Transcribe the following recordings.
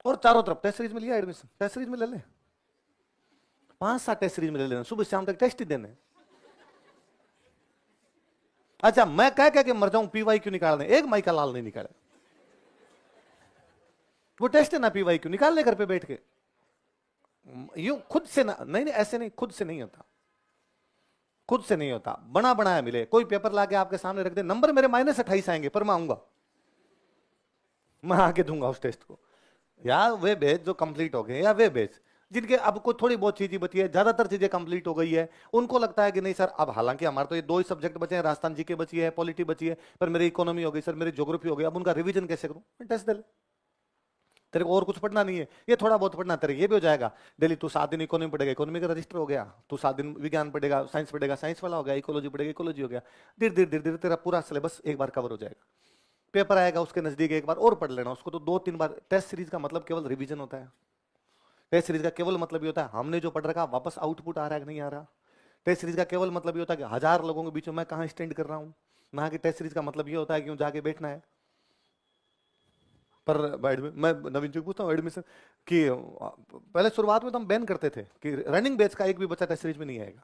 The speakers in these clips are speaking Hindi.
और चारों तरफ टेस्ट सीरीज में लिया एडमिशन, टेस्ट सीरीज में ले ले, 5-7 टेस्ट सीरीज में ले लेना, सुबह शाम तक टेस्ट ही देने। अच्छा मैं कह के मर जाऊं पीवाई क्यों निकाल दें, एक माइका लाल नहीं निकाले, वो टेस्ट है ना पीवाई क्यों निकाल ले घर पे बैठ के, यूं खुद से ना, नहीं नहीं ऐसे नहीं, खुद से नहीं होता, खुद से नहीं होता, बना बनाया मिले, कोई पेपर लाके आपके सामने रख दे, नंबर मेरे -28 आएंगे पर मैं आऊंगा, मैं आके दूंगा उस टेस्ट को। या वे बेच जो कंप्लीट हो गए, या वे बेच जिनके अब को थोड़ी बहुत चीजें बची है, ज्यादातर चीजें कंप्लीट हो गई है, उनको लगता है कि नहीं सर अब, हालांकि हमारे तो ये 2 ही सब्जेक्ट बचे हैं, राजस्थान जी के बची है, पॉलिटी बची है, पर मेरी इकोनॉमी हो गई सर, मेरी ज्योग्राफी हो गई, अब उनका रिवीजन कैसे करूं, टेस्ट दे ले, तेरे को और कुछ पढ़ना नहीं है, ये थोड़ा बहुत पढ़ना, तेरे ये भी हो जाएगा। डेली तू 7 दिन इकोनॉमी पढ़ेगा, इकोनॉमी का रजिस्टर हो गया, तू 7 दिन विज्ञान पढ़ेगा, साइंस पढ़ेगा, साइंस वाला हो गया, इकोलॉजी पढ़ेगा, इकोलॉजी हो गया, धीरे धीरे धीरे धीरे तेरा पूरा सिलेबस एक बार कवर हो जाएगा। पेपर आएगा उसके नजदीक एक बार और पढ़ लेना उसको, तो 2-3 बार। टेस्ट सीरीज का मतलब केवल रिवीजन होता है, टेस्ट सीरीज का केवल मतलब ये होता है हमने जो पढ़ रखा वापस आउटपुट आ रहा है कि नहीं आ रहा। टेस्ट सीरीज का केवल मतलब ये होता है कि 1000 लोगों के बीच में मैं कहां स्टैंड कर रहा हूं, ना कि टेस्ट सीरीज का मतलब ये होता है कि जाके बैठना है। पर मैं नवीन जी को पूछता हूँ एडमिशन कि पहले शुरुआत में तो हम बैन करते थे कि रनिंग बैच का एक भी बच्चा टेस्ट सीरीज में नहीं आएगा,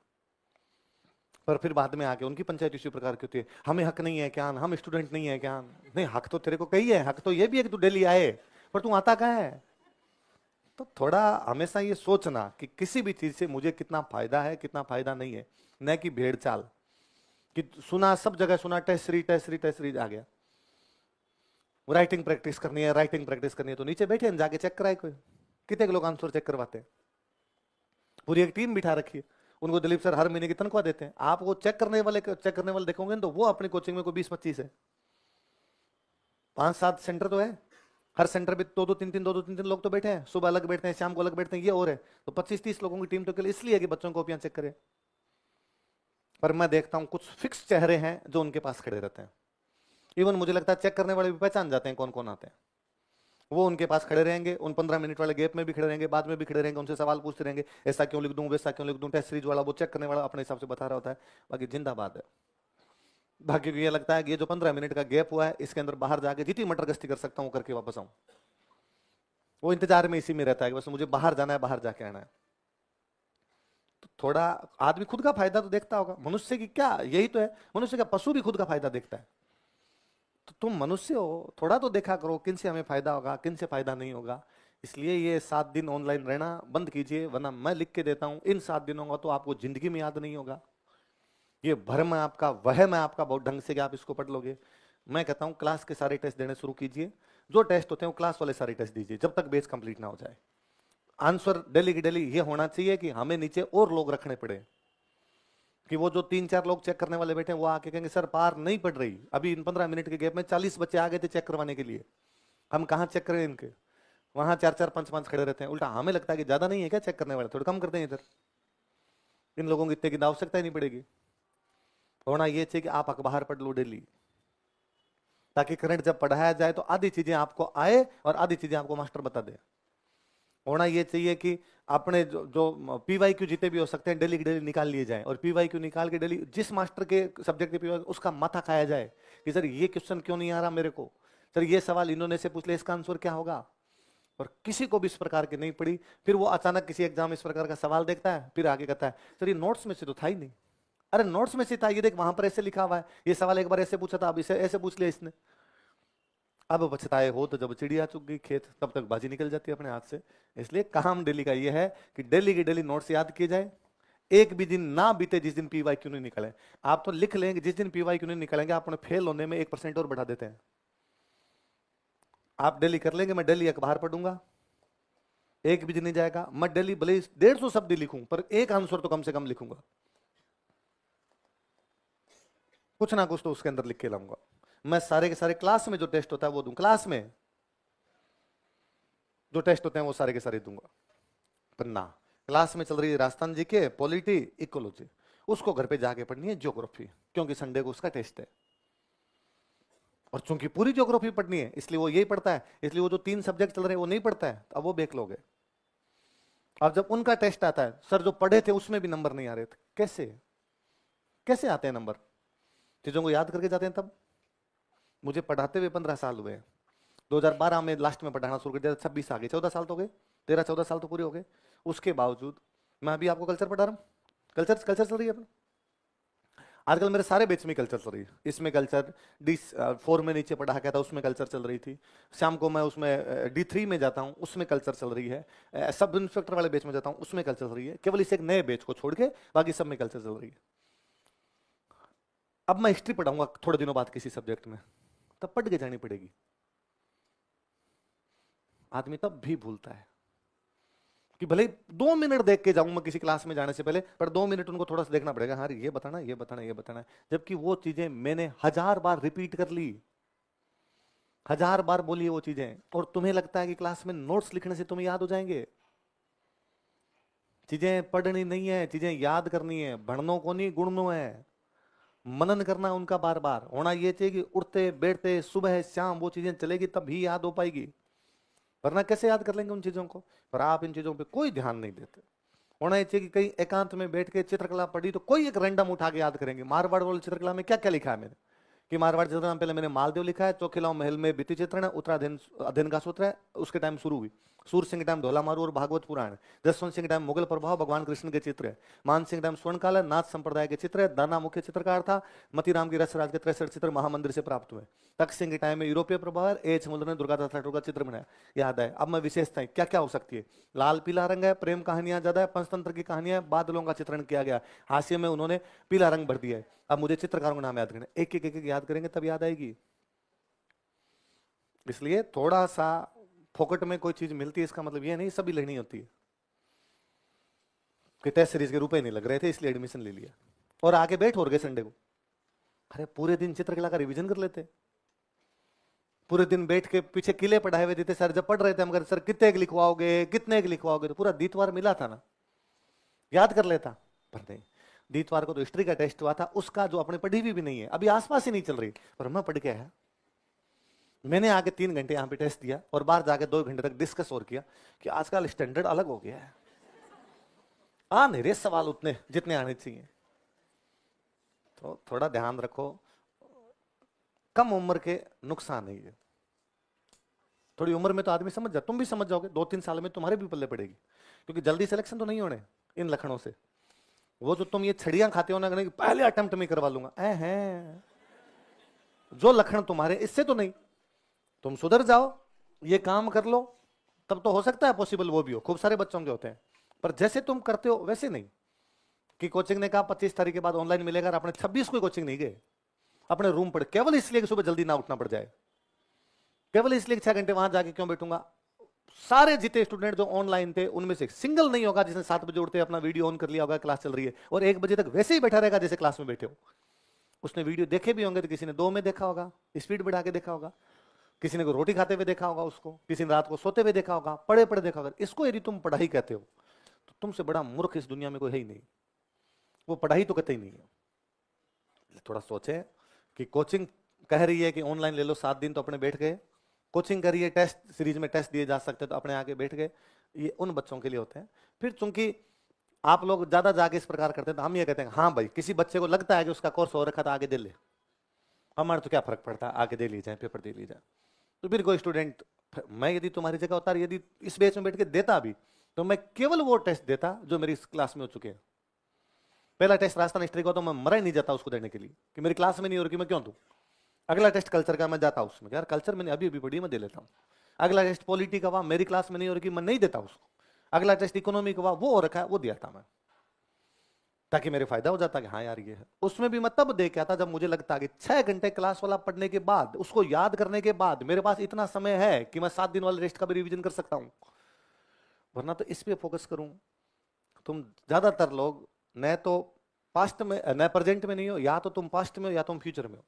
पर फिर बाद में आके उनकी पंचायत इसी प्रकार की होती है, हमें हक नहीं है क्या, हम स्टूडेंट नहीं है क्या, नहीं हक तो तेरे को कही है, हक तो ये भी है कि तू डेली आए, पर तू आता कहाँ है। तो थोड़ा हमेशा ये सोचना कि किसी भी चीज से मुझे कितना फायदा है कितना फायदा नहीं है, न कि भेड़ चाल कि सुना सब जगह सुना test series test series test series आ गया। राइटिंग प्रैक्टिस करनी है, राइटिंग प्रैक्टिस करनी है तो नीचे बैठे जाके चेक कराए, कोई कितने लोग आंसर चेक करवाते हैं, पूरी एक टीम बिठा रखी है, उनको दिलीप सर हर महीने की तनख्वाह देते हैं। आप वो चेक करने वाले देखोगे तो वो अपनी कोचिंग में कोई 20-25 है, 5-7 सेंटर तो है, हर सेंटर पे 2-2 3-3 लोग तो बैठे हैं, सुबह अलग बैठते हैं, शाम को अलग बैठते हैं, ये और है तो 25-30 लोगों की टीम तो केवल इसलिए है कि बच्चों को कॉपियां चेक करें। पर मैं देखता हूं कुछ फिक्स चेहरे हैं जो उनके पास खड़े रहते हैं, इवन मुझे लगता है चेक करने वाले भी पहचान जाते हैं कौन कौन आते हैं, वो उनके पास खड़े रहेंगे, उन 15 मिनट वाले गैप में भी खड़े रहेंगे, बाद में भी खड़े रहेंगे, उनसे सवाल पूछते रहेंगे, ऐसा क्यों लिख दूं वैसा क्यों लिख दूं, टेस्ट सीरीज वाला वो चेक करने वाला अपने हिसाब से बता रहा होता है, बाकी जिंदाबाद है। बाकी को ये लगता है कि ये जो 15 मिनट का गैप हुआ है इसके अंदर बाहर जाके जितनी मटर गश्ती कर सकता हूं करके वापस आऊं, वो इंतजार में इसी में रहता है कि बस मुझे बाहर जाना है, बाहर जाके आना है। तो थोड़ा आदमी खुद का फायदा तो देखता होगा, मनुष्य की क्या यही तो है, मनुष्य का पशु भी खुद का फायदा देखता है, तो तुम मनुष्य हो, थोड़ा तो देखा करो किन से हमें फायदा होगा किन से फायदा नहीं होगा। इसलिए ये 7 दिन ऑनलाइन रहना बंद कीजिए, वरना मैं लिख के देता हूं इन 7 दिनों का तो आपको जिंदगी में याद नहीं होगा। ये भ्रम है आपका, वहम है आपका बहुत ढंग से कि आप इसको पढ़ लोगे। मैं कहता हूं क्लास के सारे टेस्ट देने शुरू कीजिए, जो टेस्ट होते हैं वो क्लास वाले सारे टेस्ट दीजिए जब तक बेस कंप्लीट ना हो जाए। आंसर डेली की डेली ये होना चाहिए कि हमें नीचे और लोग रखने पड़े, कि वो जो 3-4 लोग चेक करने वाले बैठे हैं वो आके कहेंगे सर पार नहीं पड़ रही, अभी इन 15 मिनट के गैप में 40 बच्चे आ गए थे चेक करवाने के लिए, हम कहाँ चेक करें इनके, वहां 4-4 5-5 खड़े रहते हैं, उल्टा हमें लगता है कि ज्यादा नहीं है क्या चेक करने वाले, थोड़ा कम करते हैं इधर, इन लोगों की इतने की आवश्यकता ही नहीं पड़ेगी। होना ये चाहिए कि आप अखबार पढ़ लो डेली, ताकि करंट जब पढ़ाया जाए तो आधी चीजें आपको आए और आधी चीजें आपको मास्टर बता दे। होना ये चाहिए कि अपने जो पीवाईक्यू जितने भी हो सकते हैं डेली डेली निकाल लिए जाए, और पीवाईक्यू निकाल के डेली जिस मास्टर के सब्जेक्ट के पीवाईक्यू उसका माथा खाया जाए कि सर ये क्वेश्चन क्यों नहीं आ रहा मेरे को, सर ये सवाल इन्होंने से पूछ लिया इसका आंसर क्या होगा। और किसी को भी इस प्रकार की नहीं पड़ी, फिर वो अचानक किसी एग्जाम इस प्रकार का सवाल देखता है, फिर आगे कहता है सर ये नोट्स में से तो था ही नहीं, अरे नोट्स में से था, ये देख वहां पर ऐसे लिखा हुआ है, ये सवाल एक बार ऐसे पूछा था अब इसे ऐसे पूछ लिया इसने। अब पछताए हो तो जब चिड़िया चुग गई खेत, तब तक बाजी निकल जाती है अपने हाथ से। इसलिए काम डेली का ये है कि डेली की डेली नोट्स याद किए जाए, एक भी दिन ना बीते जिस दिन पीवाईक्यू नहीं निकले। आप तो लिख लेंगे जिस दिन पीवाईक्यू नहीं निकलेंगे आप उन्हें फेल होने में 1% और बढ़ा देते हैं। आप डेली कर लेंगे, मैं डेली अखबार पढ़ूंगा, एक भी दिन नहीं जाएगा, मैं डेली भले 150 शब्द लिखूं पर एक आंसर तो कम से कम लिखूंगा, कुछ ना कुछ तो उसके अंदर लिख के लाऊंगा। मैं सारे के सारे क्लास में जो टेस्ट होता है वो दूं, क्लास में जो टेस्ट होते हैं वो सारे के सारे दूंगा। पर ना, क्लास में चल रही है राजस्थान जी के पॉलिटी इकोलॉजी, उसको घर पे जाके पढ़नी है ज्योग्राफी, क्योंकि संडे को उसका टेस्ट है, और चूंकि पूरी ज्योग्राफी पढ़नी है इसलिए वो यही पढ़ता है, इसलिए वो जो 3 सब्जेक्ट चल रहे हैं वो नहीं पढ़ता है, अब वो बेक लोगे। अब जब उनका टेस्ट आता है, सर जो पढ़े थे उसमें भी नंबर नहीं आ रहे थे, कैसे कैसे आते हैं नंबर, चीजों को याद करके जाते हैं तब। मुझे पढ़ाते हुए 15 साल हुए हैं, 2012 में लास्ट में पढ़ाना शुरू कर दिया, 26 आ गए, 14 साल तो हो गए, 13-14 साल तो पूरे हो गए। उसके बावजूद मैं अभी आपको कल्चर पढ़ा रहा हूँ। कल्चर कल्चर चल रही है अपना। आजकल मेरे सारे बैच में कल्चर चल रही है। इसमें कल्चर D4 में नीचे पढ़ा गया था, उसमें कल्चर चल रही थी। शाम को मैं उसमें D3 में जाता हूँ, उसमें कल्चर चल रही है। सब इंस्पेक्टर वाले बैच में जाता हूँ, उसमें कल्चर चल रही है। केवल इस एक नए बैच को छोड़ के बाकी सब में कल्चर चल रही है। अब मैं हिस्ट्री पढ़ाऊंगा थोड़े दिनों बाद किसी सब्जेक्ट में, तब पढ़ के जानी पड़ेगी। आदमी तब भी भूलता है कि भले 2 मिनट देख के जाऊं मैं किसी क्लास में जाने से पहले, पर 2 मिनट उनको थोड़ा सा देखना पड़ेगा, हाँ ये बताना, ये बताना, ये बताना, जबकि वो चीजें मैंने 1000 बार रिपीट कर ली, 1000 बार बोली वो चीजें, और तुम्हें लगता है कि क्लास में नोट्स लिखने से तुम्हें याद हो जाएंगे। चीजें पढ़नी नहीं है, चीजें याद करनी है। बढ़नों को नहीं, गुणनों है। मनन करना उनका बार बार होना। ये चाहिए कि उठते बैठते सुबह शाम वो चीजें चलेगी तब भी याद हो पाएगी, वरना कैसे याद कर लेंगे उन चीजों को। पर आप इन चीजों पे कोई ध्यान नहीं देते। होना ये चाहिए कि कहीं एकांत में बैठ के चित्रकला पढ़ी तो कोई एक रैंडम उठा के याद करेंगे। मारवाड़ वाली चित्रकला में क्या क्या लिखा है मैंने, कि मारवाड़ चित्रकला में पहले मैंने मालदेव लिखा है, चौखिलाओं महल में भित्ति चित्रण है, उत्तराधीन अध्ययन का सूत्र है, उसके टाइम शुरू हुई। सूर सिंह टाइम धोला मारू और भागवत पुराण है। जसवंत सिंह टाइम मुगल प्रभाव, भगवान कृष्ण के चित्र है। मान सिंह टाइम स्वर्णकाल है, नाथ संप्रदाय के चित्र है। दाना मुख्य चित्रकार था। मतीराम की रसराज के 63 चित्र महामंदिर से प्राप्त हुए। तख्त सिंह के टाइम में यूरोपीय प्रभाव है। एच मुल्लर ने दुर्गादास ठाकुर का चित्र बनाया, याद है। अब मैं विशेषताएं क्या क्या हो सकती है। लाल पीला रंग है, प्रेम कहानियां ज्यादा है, पंचतंत्र की कहानियां, बादलों का चित्रण किया गया, हाशिए में उन्होंने पीला रंग भर दिया है। अब मुझे चित्रकारों का नाम याद करना, एक एक एक याद करेंगे तब याद आएगी। इसलिए थोड़ा सा फोकट में कोई चीज मिलती है इसका मतलब ये नहीं सभी लेनी होती है। कि टेस्ट सीरीज के रुपए नहीं लग रहे थे इसलिए एडमिशन ले लिया और आगे बैठ हो गए संडे को। अरे पूरे दिन चित्रकला का रिवीजन कर लेते, पूरे दिन बैठ के पीछे किले पढ़ाए हुए देते। सर जब पढ़ रहे थे हम, सर कितने के लिखवाओगे, कितने के लिखवाओगे, तो पूरा दीतवार मिला था ना, याद कर लेता। पर नहीं, दीतवार को तो हिस्ट्री का टेस्ट हुआ था, उसका जो अपने पढ़ी हुई भी नहीं है, अभी आसपास ही नहीं चल रही, पर मैं पढ़ के आया। मैंने आगे 3 घंटे यहाँ पे टेस्ट दिया और बाहर जाके 2 घंटे तक डिस्कस और किया कि आजकल स्टैंडर्ड अलग हो गया है, आ नहीं रहे सवाल उतने जितने आने चाहिए। तो थोड़ा ध्यान रखो, कम उम्र के नुकसान नहीं है। थोड़ी उम्र में तो आदमी समझ जा, तुम भी समझ जाओगे, 2-3 साल में तुम्हारे भी पल्ले पड़ेगी, क्योंकि जल्दी सिलेक्शन तो नहीं होने इन लक्षणों से। वो जो तुम ये छड़ियां खाते हो ना, पहले अटेम्प्ट में करवा लूंगा, हैं जो लक्षण तुम्हारे, इससे तो नहीं। तुम सुधर जाओ, ये काम कर लो, तब तो हो सकता है पॉसिबल वो भी हो। खूब सारे बच्चों के होते हैं, पर जैसे तुम करते हो वैसे नहीं। कि कोचिंग ने कहा 25 तारीख के बाद ऑनलाइन मिलेगा, अपने 26 को कोचिंग नहीं गए, अपने रूम पर, केवल इसलिए कि सुबह जल्दी ना उठना पड़ जाए, केवल इसलिए 6 घंटे वहां जाके क्यों बैठूंगा। सारे जितने स्टूडेंट जो ऑनलाइन थे उनमें से सिंगल नहीं होगा जिसने 7 बजे उठते अपना वीडियो ऑन कर लिया होगा, क्लास चल रही है, और 1 बजे तक वैसे ही बैठा रहेगा जैसे क्लास में बैठे हो। उसने वीडियो देखे भी होंगे तो किसी ने 2 में देखा होगा, स्पीड बढ़ा के देखा होगा, किसी ने को रोटी खाते हुए देखा होगा उसको, किसी ने रात को सोते हुए देखा होगा, पढ़े पढ़े देखा होगा। इसको यदि तुम पढ़ाई कहते हो तो तुमसे बड़ा मूर्ख इस दुनिया में कोई है ही नहीं। वो पढ़ाई तो कहते ही नहीं है। थोड़ा सोचे कि कोचिंग कह रही है कि ऑनलाइन ले लो 7 दिन, तो अपने बैठ गए। कोचिंग करिए, टेस्ट सीरीज में टेस्ट दिए जा सकते तो अपने आगे बैठ गए। ये उन बच्चों के लिए होते हैं। फिर चूंकि आप लोग ज्यादा जाके इस प्रकार करते हैं तो हम ये कहते हैं हाँ भाई, किसी बच्चे को लगता है कि उसका कोर्स हो रखा था, आगे दे ले, हमारे तो क्या फर्क पड़ता है, आगे दे ली जाए, पेपर दे ली जाए। तो फिर कोई स्टूडेंट, मैं यदि तुम्हारी जगह होता, यदि इस बैच में बैठ के देता भी, तो मैं केवल वो टेस्ट देता जो मेरी क्लास में हो चुके हैं। पहला टेस्ट राजस्थान हिस्ट्री का तो मैं मरा ही नहीं जाता उसको देने के लिए कि मेरी क्लास में नहीं हो रही, मैं क्यों दूं। अगला टेस्ट कल्चर का, मैं जाता उसमें, यार कल्चर मैंने अभी अभी पढ़ी, मैं दे लेता हूँ। अगला टेस्ट पॉलिटी का हुआ, मेरी क्लास में नहीं हो रही, मैं नहीं देता उसको। अगला टेस्ट इकोनॉमी का हुआ, वो हो रखा है, वो दिया था मैं, ताकि मेरे फायदा हो जाता कि हाँ यार ये है। उसमें भी मैं तब दे के आता जब मुझे लगता कि 6 घंटे क्लास वाला पढ़ने के बाद, उसको याद करने के बाद मेरे पास इतना समय है कि मैं 7 दिन वाले टेस्ट का भी रिवीजन कर सकता हूं। वरना तो इस पे फोकस करूं। तुम ज्यादातर लोग न तो पास्ट में न प्रेजेंट में नहीं हो, या तो तुम पास्ट में हो या तुम फ्यूचर में हो।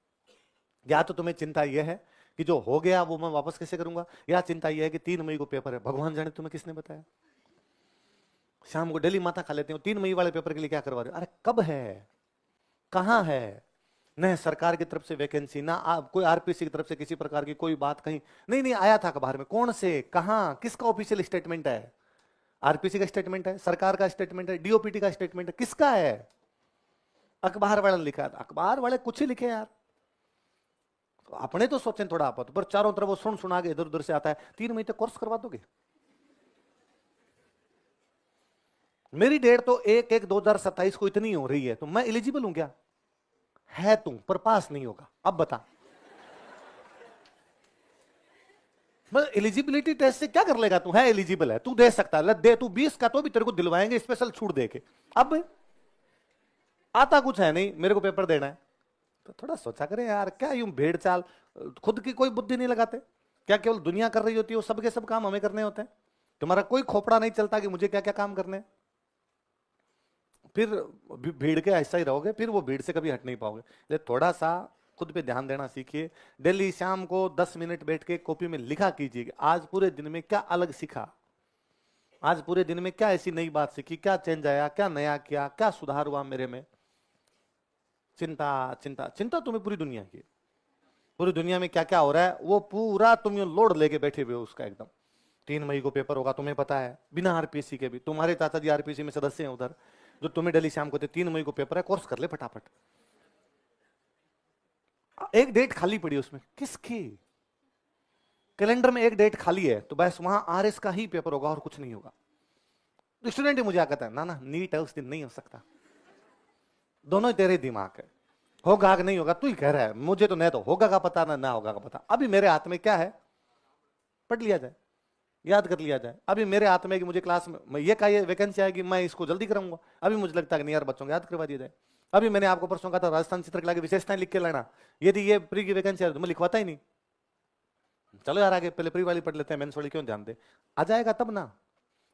या तो तुम्हें चिंता यह है कि जो हो गया वो मैं वापस कैसे करूंगा, या चिंता यह है कि 3 मई को पेपर है, भगवान जाने तुम्हें किसने बताया। शाम को डेली माथा खा लेते हो, 3 मई वाले पेपर के लिए क्या करवा रहे हो। अरे कब है, कहां है, न सरकार की तरफ से वैकेंसी, ना कोई आरपीसी की तरफ से किसी प्रकार की कोई बात कहीं नहीं आया था अखबार में, कौन से, कहां, किसका ऑफिशियल स्टेटमेंट है। आरपीसी का स्टेटमेंट है, सरकार का स्टेटमेंट है, डीओपीटी का स्टेटमेंट है, किसका है। अखबार वाले ने लिखा था, अखबार वाले कुछ ही लिखे यार। तो अपने तो सोचें थोड़ा आप, पर चारों तरफ वो सुन सुना के इधर उधर से आता है। 3 महीने कोर्स करवा दोगे? मेरी डेट तो 1/1/2027 को इतनी हो रही है, तो मैं एलिजिबल हूं क्या? है तुम, पर पास नहीं होगा। अब बता, मैं एलिजिबिलिटी टेस्ट से क्या कर लेगा? तू है एलिजिबल है, तू दे सकता है, दे तू 20 का तो भी तेरे को दिलवाएंगे स्पेशल छूट दे के। अब आता कुछ है नहीं, मेरे को पेपर देना है, तो थोड़ा सोचा करें यार, क्या यूं भेड़ चाल, खुद की कोई बुद्धि नहीं लगाते क्या? केवल दुनिया कर रही होती है, वो सबके सब काम हमें करने होते हैं। तुम्हारा कोई खोपड़ा नहीं चलता कि मुझे क्या क्या काम करने हैं। फिर भीड़ के ऐसा ही रहोगे, फिर वो भीड़ से कभी हट नहीं पाओगे। इसलिए थोड़ा सा खुद पे ध्यान देना सीखिए। डेली शाम को 10 मिनट बैठ के कॉपी में लिखा कीजिए कि आज पूरे दिन में क्या अलग सीखा, आज पूरे दिन में क्या ऐसी नई बात सीखी, क्या चेंज आया, क्या नया किया, क्या सुधार हुआ मेरे में। चिंता चिंता चिंता तुम्हें पूरी दुनिया की, पूरी दुनिया में क्या क्या हो रहा है वो पूरा तुम लोड लेके बैठे हुए हो उसका एकदम। 3 मई को पेपर होगा, तुम्हें पता है, बिना आरपीसी के भी। तुम्हारे चाचा जी आरपीसी में सदस्य हैं उधर, जो तुम्हें डेली शाम को 3 मई को पेपर है, कोर्स कर ले फटाफट। एक डेट खाली पड़ी उसमें, किसकी? कैलेंडर में एक डेट खाली है, तो बस वहां आरएस का ही पेपर होगा और कुछ नहीं होगा। स्टूडेंट ही मुझे आकर कहता है, ना ना नीट है उस दिन, नहीं हो सकता। दोनों तेरे दिमाग है, होगा कि नहीं होगा तू ही कह रहा है, मुझे तो नहीं तो होगा का पता ना होगा का पता। अभी मेरे हाथ में क्या है, पढ़ लिया जाए, याद कर लिया जाए। अभी मेरे हाथ में कि मुझे क्लास में ये का वैकेंसी आएगी, मैं इसको जल्दी कराऊंगा। अभी मुझे लगता है कि नहीं यार, बच्चों को याद करवा दिया जाए। अभी मैंने आपको परसों कहा था राजस्थान चित्रकला की विशेषताएं लिख के लाना, यदि ये प्री की वैकेंसी है तो मैं लिखवाता ही नहीं। चलो यार आगे पहले प्री वाली पढ़ लेते हैं, मेंस वाली क्यों ध्यान दे, आ जाएगा तब ना।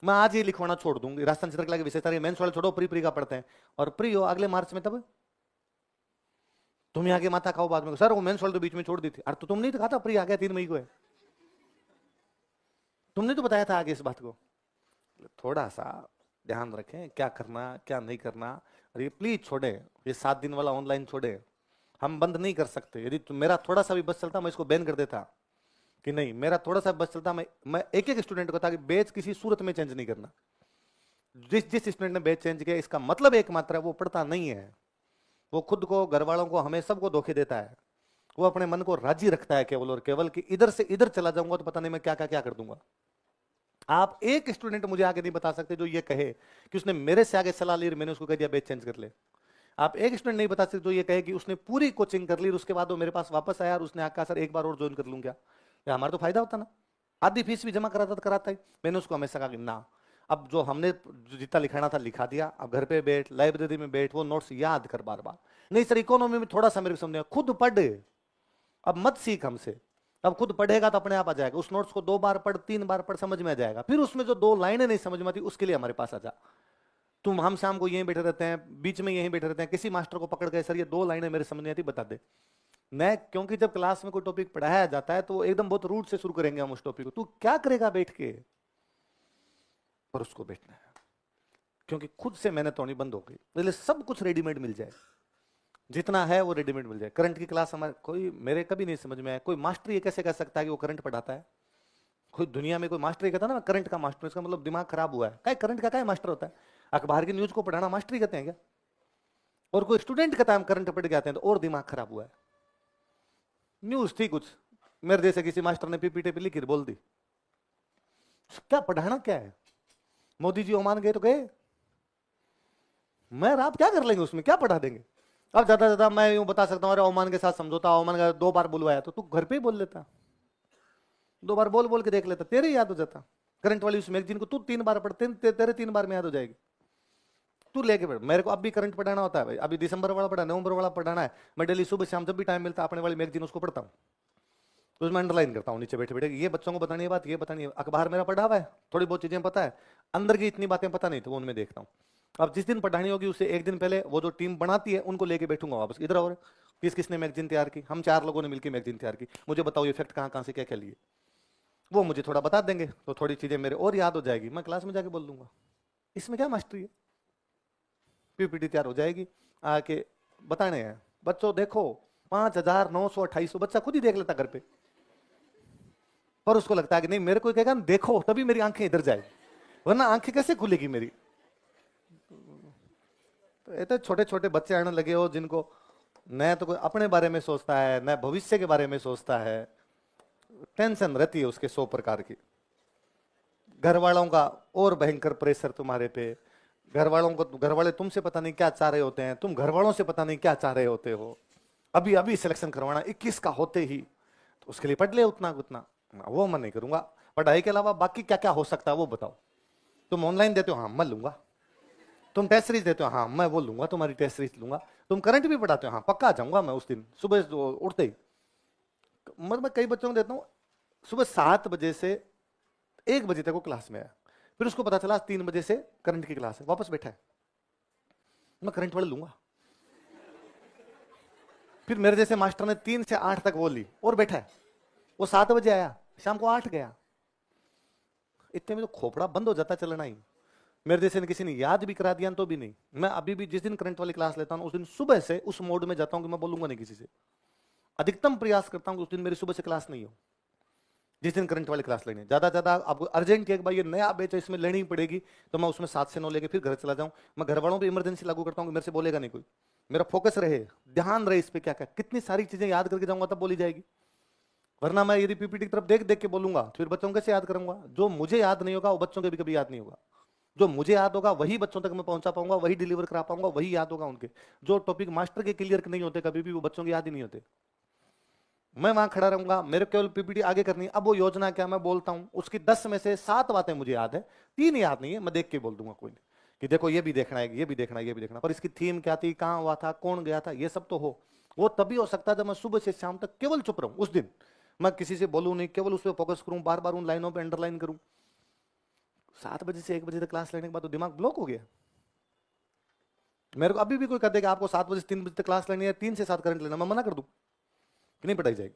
मैं आज ही लिखवाना छोड़ दूंगी, राजस्थान चित्रकला की विशेषता, मेंस वाले छोड़ो, प्री का पढ़ते हैं, और प्री हो अगले मार्च में, तब तुम आगे माथा खाओ बाद में, सर वो मेंस वाले तो बीच में छोड़ दी थी। अरे तो तुम नहीं तो कहा था प्री आ गया 3 मई को है, तुमने तो बताया था आगे इस बात को। थोड़ा सा ध्यान रखें क्या करना क्या नहीं करना। और ये प्लीज छोड़े, ये 7 दिन वाला ऑनलाइन छोड़े, हम बंद नहीं कर सकते। यदि मेरा थोड़ा सा भी बस चलता मैं इसको बैन कर देता, कि नहीं मेरा थोड़ा सा बस चलता, मैं एक एक स्टूडेंट को था कि बैच किसी सूरत में चेंज नहीं करना। जिस जिस स्टूडेंट ने बैच चेंज किया, इसका मतलब एकमात्र है वो पढ़ता नहीं है, वो खुद को, घर वालों को, हमें सबको धोखे देता है। वो अपने मन को राजी रखता है केवल और केवल कि इधर से इधर चला जाऊंगा तो पता नहीं मैं क्या क्या क्या कर दूंगा। आप एक स्टूडेंट मुझे आगे नहीं बता सकते जो ये कहे कि उसने मेरे से आगे सलाह ली, मैंने उसको कह दिया बैच चेंज कर ले। आप एक स्टूडेंट नहीं बता सकते जो ये कहे कि उसने पूरी कोचिंग कर ली और उसके बाद वो मेरे पास वापस आया और उसने आका सर एक बार और ज्वाइन कर लूं क्या? हमारा तो फायदा होता ना, आधी फीस भी जमा कराता कराता ही। मैंने उसको हमेशा कहा कि ना, अब जो हमने जितना लिखाना था लिखा दिया, अब घर पे बैठ, लाइब्रेरी में बैठ, वो नोट्स याद कर बार बार। नहीं सर इकोनॉमी में थोड़ा सा मेरे को समझ, खुद पढ़, अब मत सीख हमसे। अब खुद पढ़ेगा तो अपने आप आ जाएगा। उस नोट्स को 2 बार पढ़, 3 बार पढ़, समझ में आ जाएगा। फिर उसमें जो 2 लाइनें नहीं समझ में आती उसके लिए हमारे पास आ जा। तुम हम शाम को यहीं बैठे रहते हैं, बीच में यहीं बैठे रहते हैं, किसी मास्टर को पकड़ गए, सर ये 2 लाइनें मेरे समझ नहीं आती, बता दे। मैं, क्योंकि जब क्लास में कोई टॉपिक पढ़ाया जाता है तो एकदम बहुत रूट से शुरू करेंगे हम उस टॉपिक को, तू क्या करेगा बैठ के, और उसको बैठना है। क्योंकि खुद से मेहनत होनी बंद हो गई, इसलिए सब कुछ रेडीमेड मिल जाए, जितना है वो रेडीमेड मिल जाए। करंट की क्लास हमारे कोई, मेरे कभी नहीं समझ में आया, कोई मास्टर ये कैसे कह सकता है कि वो करंट पढ़ाता है? कोई दुनिया में कोई मास्टर कहता है ना करंट का मास्टर, इसका मतलब दिमाग खराब हुआ है। क्या करंट का क्या मास्टर होता है? अखबार की न्यूज को पढ़ाना मास्टरी कहते हैं क्या? और कोई स्टूडेंट कहता है हम करंट पढ़ के आते हैं तो और दिमाग खराब हुआ है। न्यूज थी कुछ, मेरे जैसे किसी मास्टर ने पीपीटी पे लिखी बोल दी, क्या पढ़ाना क्या है? मोदी जी ओमान गए तो गए, मैं आप क्या कर लेंगे उसमें, क्या पढ़ा देंगे? अब ज्यादा ज्यादा मैं यूं बता सकता हूँ, अरे ओमान के साथ समझौता, ओमान का 2 बार बुलवाया, तो तू घर पे ही बोल लेता, 2 बार बोल बोल के देख लेता, तेरे याद हो जाता। करंट वाली उस मैगजीन को तू 3 बार पढ़ते, तेरे 3 बार में याद हो जाएगी। तू लेके बैठ। मेरे को अब भी करंट पढ़ाना होता है भाई, अभी दिसंबर वाला पढ़ा, नवंबर वाला पढ़ाना है, मैं डेली सुबह शाम जब भी टाइम मिलता है अपने वाली मैगजीन उसको पढ़ता हूँ, उसमें अंडरलाइन करता हूँ नीचे बैठे बैठे, ये बच्चों को बतानी है बात, ये बतानी है। अखबार मेरा पढ़ा हुआ है, थोड़ी बहुत चीजें पता है, अंदर की इतनी बातें पता नहीं, तो वो उनमें देखता हूँ। अब जिस दिन पढ़ानी होगी उससे एक दिन पहले वो जो टीम बनाती है उनको लेके बैठूंगा वापस, इधर और किसने मैगजीन तैयार की, हम 4 लोगों ने मिलकर मैगजीन तैयार की, मुझे बताओ ये फैक्ट कहाँ कहाँ से क्या क्या लिए, वो मुझे थोड़ा बता देंगे तो थोड़ी चीजें मेरे और याद हो जाएगी, मैं क्लास में जाके बोल दूंगा। इसमें क्या मास्टरी है? पीपीटी तैयार हो जाएगी, आके बताने हैं बच्चों देखो 5,928 बच्चा खुद ही देख लेता घर पे, पर उसको लगता है कि नहीं मेरे को कहेगा देखो तभी मेरी आंखें इधर जाए, वरना आंखें कैसे खुलेगी मेरी। तो ये तो छोटे छोटे बच्चे आने लगे हो जिनको न तो कोई अपने बारे में सोचता है, न भविष्य के बारे में सोचता है। टेंशन रहती है उसके 100 प्रकार की। घर वालों का और भयंकर प्रेशर तुम्हारे पे। घर वालों को, घर वाले तुमसे पता नहीं क्या चाह रहे होते हैं, तुम घर वालों से पता नहीं क्या चाह रहे होते हो। अभी अभी सिलेक्शन करवाना 21 का होते ही, तो उसके लिए पढ़ ले उतना उतना। वो मैं नहीं करूंगा। पढ़ाई के अलावा बाकी क्या क्या हो सकता है वो बताओ। तुम ऑनलाइन देते हो, हाँ मैं लूंगा। तुम टेस्ट सीरीज देते हो, हाँ मैं वो लूंगा, तुम्हारी टेस्ट सीरीज लूंगा। तुम करंट भी पढ़ाते हो, हाँ पक्का आ जाऊंगा मैं उस दिन सुबह उठते ही। मतलब मैं कई बच्चों को देता हूँ सुबह 7 बजे से 1 बजे तक वो क्लास में है, फिर उसको पता चला 3 बजे से करंट की क्लास है, वापस बैठा है। मैं करंट वाले लूंगा। फिर मेरे जैसे मास्टर ने 3 से 8 तक वो ली और बैठा है। वो 7 बजे आया, शाम को 8 गया। इतने में तो खोपड़ा बंद हो जाता चलना ही। मेरे जैसे ने किसी ने याद भी करा दिया तो भी नहीं। मैं अभी भी जिस दिन करंट वाली क्लास लेता हूँ उस दिन सुबह से उस मोड में जाता हूँ कि मैं बोलूंगा नहीं किसी से। अधिकतम प्रयास करता हूँ कि उस दिन मेरी सुबह से क्लास नहीं हो, जिस दिन करंट वाली क्लास लेनी। ज्यादा ज्यादा आपको अर्जेंट एक बार ये नया बैच है इसमें लेनी ही पड़ेगी, तो मैं उसमें 7 से 9 लेके फिर घर चला जाऊं। मैं घर वालों पे इमरजेंसी लागू करता हूं कि मेरे से बोलेगा नहीं कोई। मेरा फोकस रहे, ध्यान रहे इस पे, क्या क्या कितनी सारी चीजें याद करके जाऊंगा तब बोली जाएगी। वरना मैं यदि पीपीटी की तरफ देख देख के बोलूंगा तो फिर बच्चों को कैसे याद करूंगा। जो मुझे याद नहीं होगा वो बच्चों के भी कभी याद नहीं होगा। जो मुझे याद होगा वही बच्चों तक मैं पहुंचा पाऊंगा, वही डिलीवर करा पाऊंगा, वही याद होगा उनके। जो टॉपिक मास्टर के क्लियर नहीं होते कभी भी, वो बच्चों के याद ही नहीं होते। मैं वहां खड़ा रहूंगा, मेरे केवल पीपीटी आगे करनी। अब वो योजना क्या मैं बोलता हूं, उसकी 10 में से 7 बातें मुझे याद है, 3 याद नहीं है। मैं देख के बोल दूंगा, कोई नहीं कि देखो ये भी देखना है, ये भी देखना है, ये भी देखना, पर इसकी थीम क्या थी, कहां हुआ था, कौन गया था, ये सब तो हो। वो तभी हो सकता है जब मैं सुबह से शाम तक केवल चुप रहूं। उस दिन मैं किसी से बोलूं नहीं, केवल उस पर फोकस करूं, बार बार उन लाइनों पर अंडरलाइन करूं। 7 बजे से 1 बजे तक क्लास लेने के बाद तो दिमाग ब्लॉक हो गया। मेरे को अभी भी कोई कहते कि आपको 7 बजे से 3 बजे तक क्लास लेनी है, 3 से 7 करंट लेना, मैं मना कर दूं कि नहीं पढ़ाई जाएगी।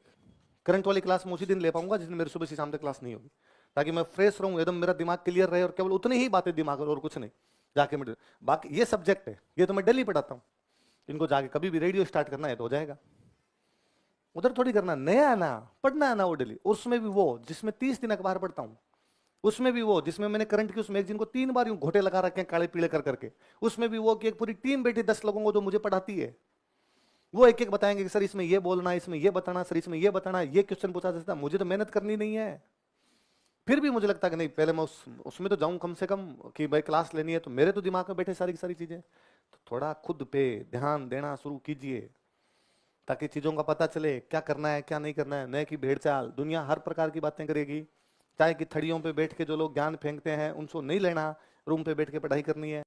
करंट वाली क्लास मैं उसी दिन ले पाऊंगा जिस दिन मेरी सुबह से शाम तक क्लास नहीं होगी, ताकि मैं फ्रेश रहूं, एकदम मेरा दिमाग क्लियर रहे और केवल उतनी ही बातें दिमाग में और कुछ नहीं। जाके मैं बाकी ये सब्जेक्ट है, ये तो मैं डेली पढ़ाता हूँ। इनको जाके कभी भी रेडियो स्टार्ट करना है तो हो जाएगा। उधर थोड़ी करना, नया है ना, पढ़ना है ना वो डेली। उसमें भी वो जिसमें 30 दिन अखबार पढ़ता हूँ, उसमें भी वो जिसमें मैंने करंट की उस मैगजीन को 3 बार यूं घोटे लगा रखे हैं काले पीले कर करके। उसमें भी वो कि एक पूरी टीम बैठी 10 लोगों को जो मुझे पढ़ाती है, वो एक एक बताएंगे कि सर इसमें ये बोलना, इसमें ये बताना, सर इसमें ये बताना, ये क्वेश्चन पूछा जाता है। मुझे तो मेहनत करनी नहीं है, फिर भी मुझे लगता है कि नहीं पहले मैं उसमें तो जाऊं कम से कम, कि भाई क्लास लेनी है तो मेरे तो दिमाग में बैठे सारी की सारी चीजें। तो थोड़ा खुद पे ध्यान देना शुरू कीजिए, ताकि चीजों का पता चले क्या करना है क्या नहीं करना है। नए की भेड़ चाल, दुनिया हर प्रकार की बातें करेगी। चाहे कि थड़ियों पे बैठ के जो लोग ज्ञान फेंकते हैं उनको नहीं लेना, रूम पे बैठ के पढ़ाई करनी है।